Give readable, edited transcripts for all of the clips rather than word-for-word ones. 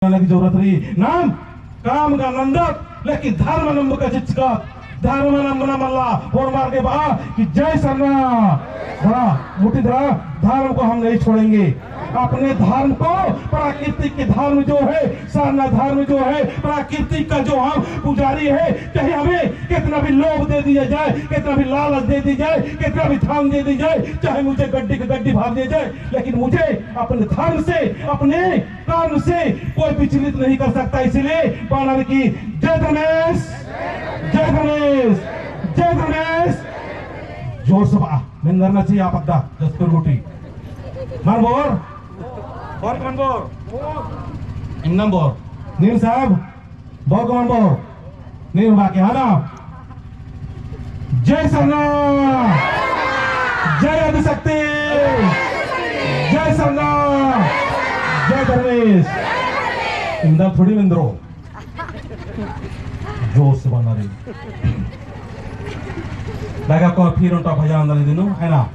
की जरूरत रही नाम काम का नंदक लेकिन धर्म नंबर का चिचकत धर्म नंबर मल्ला और मार के बा कि जय सरना धरा मुठी धरा धर्म को हम नहीं छोड़ेंगे अपने धर्म को प्राकृतिक के धर्म जो है सरना धर्म जो है प्राकृतिक का जो हम पुजारी है चाहे हमें कितना भी लोभ दे दिया जाए कितना भी लालच दे दी जाए कितना भी धन दे दी जाए चाहे मुझे गड्डी की गड्डी भाग दे जाए लेकिन मुझे अपने धर्म से अपने कर्म से कोई विचलित नहीं कर सकता इसलिए बानर की जय गणेश जय गणेश जय गणेश जोर से मैं करना चाहिए आप अद्दा 10 पर रोटी मन बोर और कौन बोर इमन बोर नील साहब बोर कौन बोर नील बाकी है ना जय सरना जय आदिशक्ति जय सरना जय गणेश इंदा थोड़ी मिंद्रो जोर से बना रही लगा को फिर उनका भजन अंदर दिनों है ना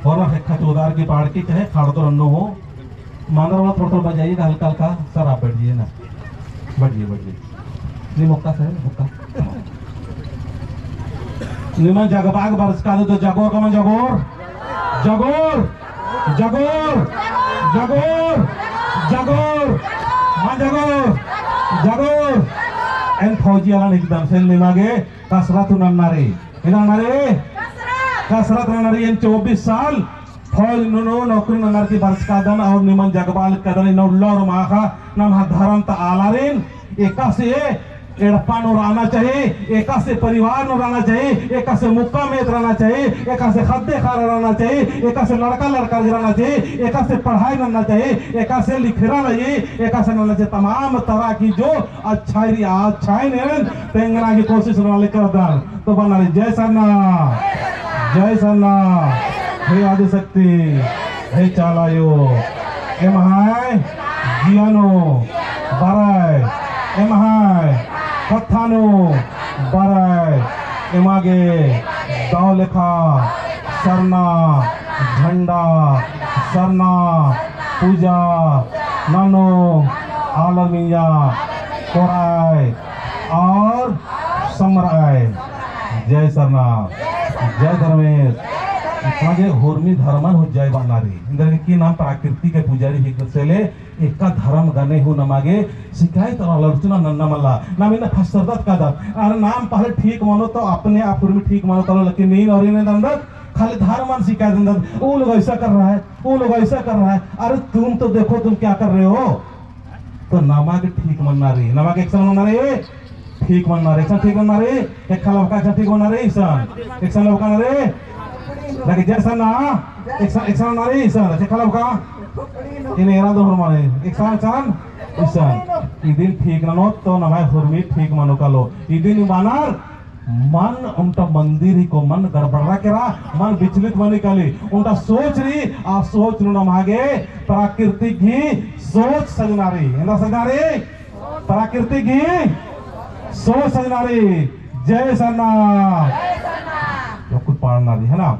और ना हेक्का चौदार की पहाड़ की चाहे खाड़ तो रन्नो हो मानर वाला थोड़ा थोड़ा बजाइए हल्का हल्का सर आप बैठिए ना बैठिए नहीं मुक्का सर मुक्का निमन जगबाग बरस का तो जगोर का मन Jaguar Jaguar Jaguar Jaguar Jaguar मन जगोर जगोर एन फौजी वाला एकदम से निमागे कसरत नन्नारे कसरत नन्नारे 24 साल फौज नो नौकरी नन्नार की बरस का दन और निमन जगबाल कदन नो लौर माखा नम धरम ता आलारिन एका से एड़पा नो रहना चाहिए एका से परिवार नो रहना चाहिए एका से मुक्का में रहना चाहिए एका से खद्दे खा रहना चाहिए एका से लड़का लड़का रहना चाहिए एका से पढ़ाई करना चाहिए एका से लिखना चाहिए एका से रहना चाहिए तमाम तरह की जो अच्छाई ने तेंगना की कोशिश वाले कर दान तो बना रही जय सरना हे आदिशक्ति हे चालायो ए महाय जियानो बराय ए महाय कथानो बराय एमागे दाव लेखा सरना झंडा सरना पूजा नानो आलमिया कोराय और समराय जय सरना जय धर्मेश मागे होर्मी धर्मन हो जाय बानारी इंद्र की नाम प्राकृति के पुजारी हिकसेले एका धर्म गने हो नमागे शिकायत और लड़चना नन्ना मल्ला नाम इन फसरदत का दत अरे नाम पहले ठीक मानो तो अपने आप में ठीक मानो तो लेकिन नहीं और इन्हें अंदर खाली धर्म शिकायत अंदर वो लोग ऐसा कर रहा है वो लोग ऐसा कर रहा है अरे तुम तो देखो तुम क्या कर रहे हो तो नमागे ठीक मनना रही नमागे एक साल मनना रही ठीक मनना रही ठीक मनना रही एक खाला का ठीक मनना रही एक साल का रे lagi jasa na eksan nari isan cek kalau buka ini era tuh hormone eksan can isan idin ठीक ना नोट तो नमाय hormi ठीक मानो कालो idin बानार मन उनका मंदिर ही को मन गड़बड़ा केरा मन विचलित बने काली उनका सोच रही आप सोच नो नमागे प्राकृतिक ही सोच सजनारी है ना सजनारी प्राकृतिक ही सोच सजनारी जय सरना कुछ पढ़ना है ना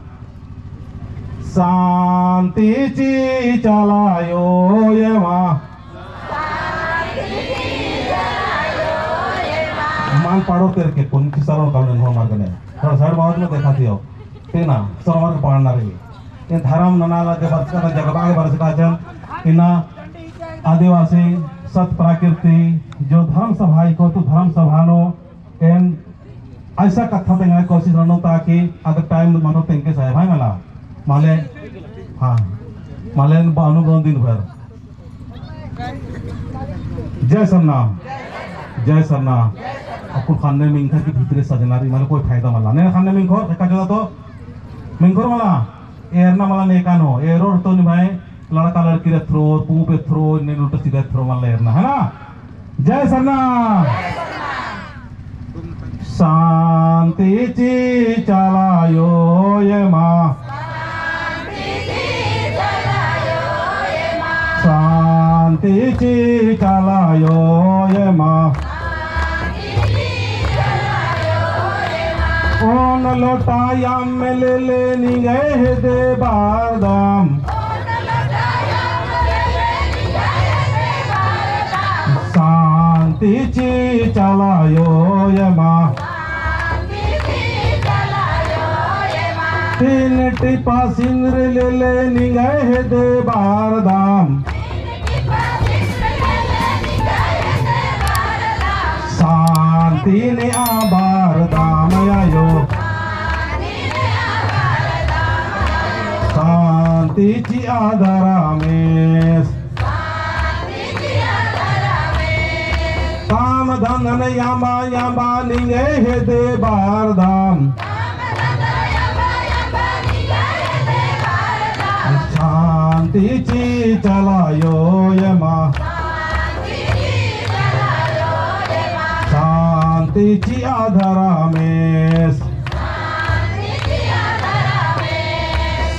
शांति ची चलायो ये माँ मान पढ़ो तेरे के कौन की सरों का नहीं मार गने थोड़ा साइड बहुत में देखा थी हो तेना सरों में पढ़ना रही ये धर्म ननाला के बरस का जगबाग के बरस का जन इना आदिवासी सत प्राकृति जो धर्म सभाई को तो धर्म सभानो एन ऐसा कथा तेंगे कोशिश रनो ताकि अगर टाइम मानो तेंगे साहेब भाई मला माले हाँ माले अनुग्रह दिन भर जय सरना आपको खाने में इनका की भीतरे सजनारी माले कोई फायदा मला नहीं खाने में इनको देखा जाता तो मिंकोर मला एरना मला नेकानो एरो तो नहीं भाई लड़का लड़की रे थ्रो पू पे थ्रो ने उल्टा सीधा थ्रो मला एरना है ना जय सरना शांति ची चलायो ये माँ शांति ची चलायो ये माँ ओन लोटाया में ले लेनी गए दे बारदाम शांतीची चालायो यमा तीन टिपा सिंद्र लेले निगाय हे दे बारदाम शांतीने आबारदाम आयो शांतीची आधारामेस काम धन यामा यामा निगे हे दे बारदाम शांतीची चलायो यमा शांतीची आधारामेस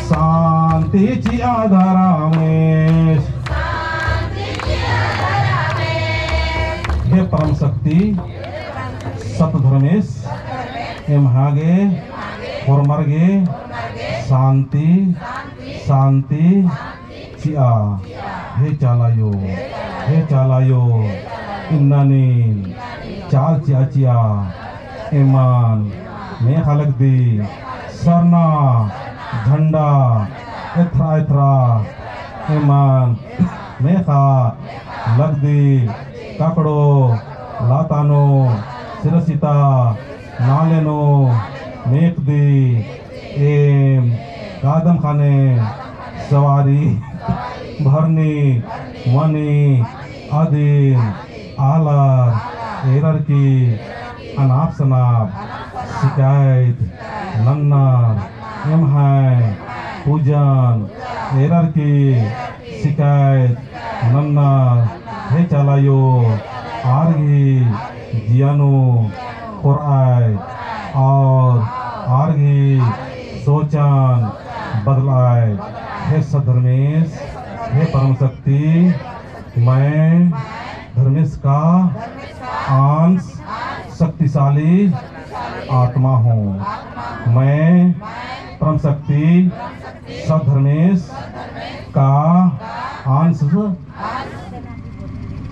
शांतीची आधारामेस हे परम शक्ती सतधर्मेश हे महागे होरमर्गे शांती शांती चिया हे चालायो इन्नानी चाल चिया चिया ईमान में खलक दी सरना झंडा इथरा इथरा ईमान में खा लग दी काकड़ो लातानो सिरसिता नालेनो मेक दी एम कादम खाने सवारी भरनी वनी आदिन आलर एरर की अनाप शनाप शिकायत नन्नर एम है पूजन एरर की शिकायत नन्नर हे चालायो आरगी जियानो कुराय और आरगी सोचान बदलाय हे सधर्मेश हे परम शक्ति मैं धर्मेश का अंश शक्तिशाली आत्मा हूँ मैं परम शक्ति सधर्मेश का अंश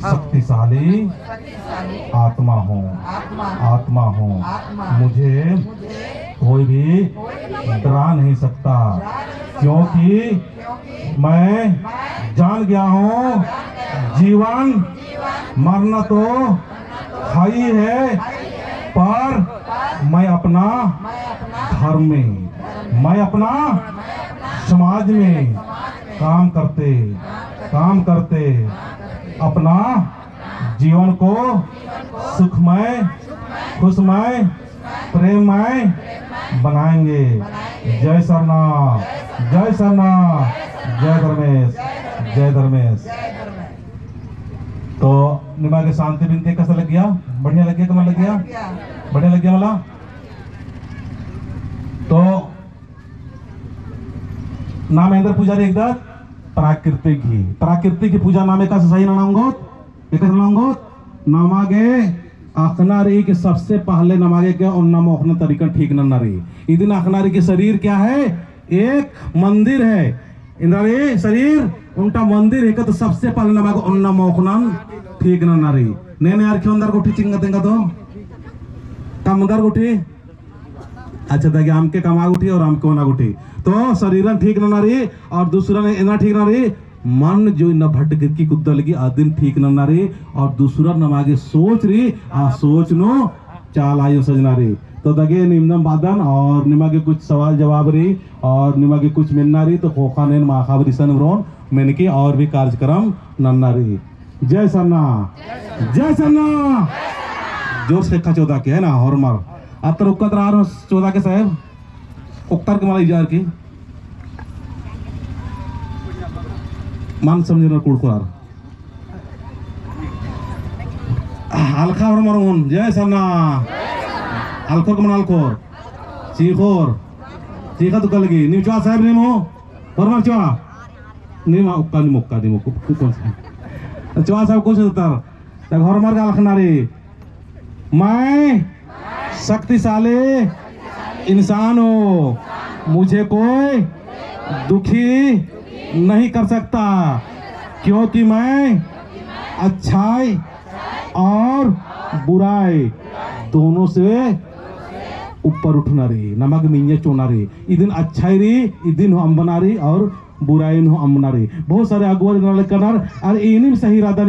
शक्तिशाली आत्मा हूँ मुझे कोई भी डरा नहीं सकता क्योंकि मैं जान गया हूँ जीवन मरना तो हाई है पर मैं अपना धर्म में मैं अपना समाज में काम करते अपना जीवन को सुखमय खुशमय प्रेममय बनाएंगे। जय सरना जय धर्मेश। तो निमा के शांति बिनते कैसा लग गया? बढ़िया लग गया? कमाल लग गया? बढ़िया लग गया मला? तो नाम इंद्र पुजारी एकदा प्राकृतिक पूजा नामे का सही नामांगोत नामागे आखनारी के सबसे पहले नमागे के उन्ना मोखना तरीका ठीक नन्नारी इदिन आखनारी के शरीर क्या है? एक मंदिर है। इंद्रारी शरीर उनका मंदिर है तो सबसे पहले नमागे उन्ना मोखनन ठीक नन्नारी नेने यार क्यों अंदर गुठी चिंगा देंगा तो काम अंदर गुठी अच्छा देखिए आम के कमा गुठी और आम के ना गुठी तो शरीरन ठीक नन्नारी और दूसरा ने इना ठीक नन्नारी मन जो न भट गिरकी कुद्दा लगी आदिन ठीक नन्नारी और दूसरा नमागे सोच रही आ सोच नो चाल आयो सजनारी तो दगे निम्नम बादन और निमागे कुछ सवाल जवाब रही और निमागे कुछ मिलना रही तो खोखाने माखावरी सनवरोन मैंने की और भी कार्यक्रम नन्नारी। जय सरना जोर से खा 14 के है ना और मर अतर उक्कत रहा 14 के साहब उक्तर के माला इजार की मान समझना कुड़कुरार अलखा और मरमोन। जय सरना अलखोर के मन अलखोर चीखा तो कल की नीचवा साहब नीमो और मर चवा नीमा उक्का कौन सा चवा साहब कुछ उतर तब और मर का अलखनारी मैं शक्तिशाली इंसान हूँ मुझे कोई दुखी नहीं कर सकता क्योंकि मैं अच्छाई और बुराई दोनों से ऊपर उठणारी नमक मिंजे चोनारी इदिन अच्छाई री इदिन अंबनारी और बुराई नो अंबनारी बहुत सारे अगुआ दिन कनार और इनिम सही राधन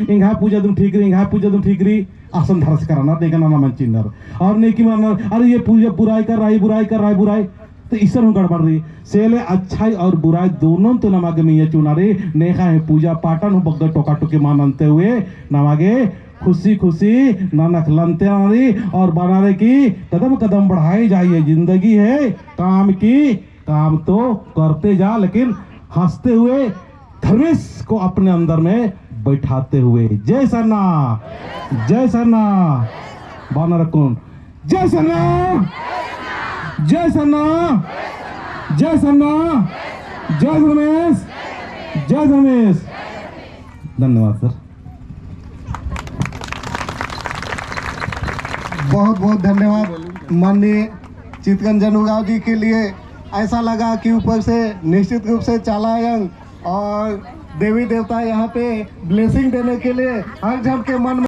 इंगा पूजा तुम ठीक री आसन धरस कराना देखा ना मन चिन्नर और नेकी मानना अरे ये पूजा बुराई कर रहा है तो ईश्वर हूँ गड़बड़ रही सेले अच्छाई और बुराई दोनों तो नमागे में ये चुनारे नेखा है पूजा पाटन हो बगल टोका टोके मानते हुए नमागे खुशी नानक लंते नारी और बनाने की कदम बढ़ाई जाइए। जिंदगी है काम तो करते जा लेकिन हंसते हुए धर्मेश को अपने अंदर में बैठाते हुए। जय सरना बानर कौन जय सरना जय रमेश। धन्यवाद सर। बहुत बहुत धन्यवाद माननीय चितकन जनुगांव जी के लिए। ऐसा लगा कि ऊपर से निश्चित रूप से चालायन और देवी देवता यहाँ पे ब्लेसिंग देने के लिए हर जन के मन में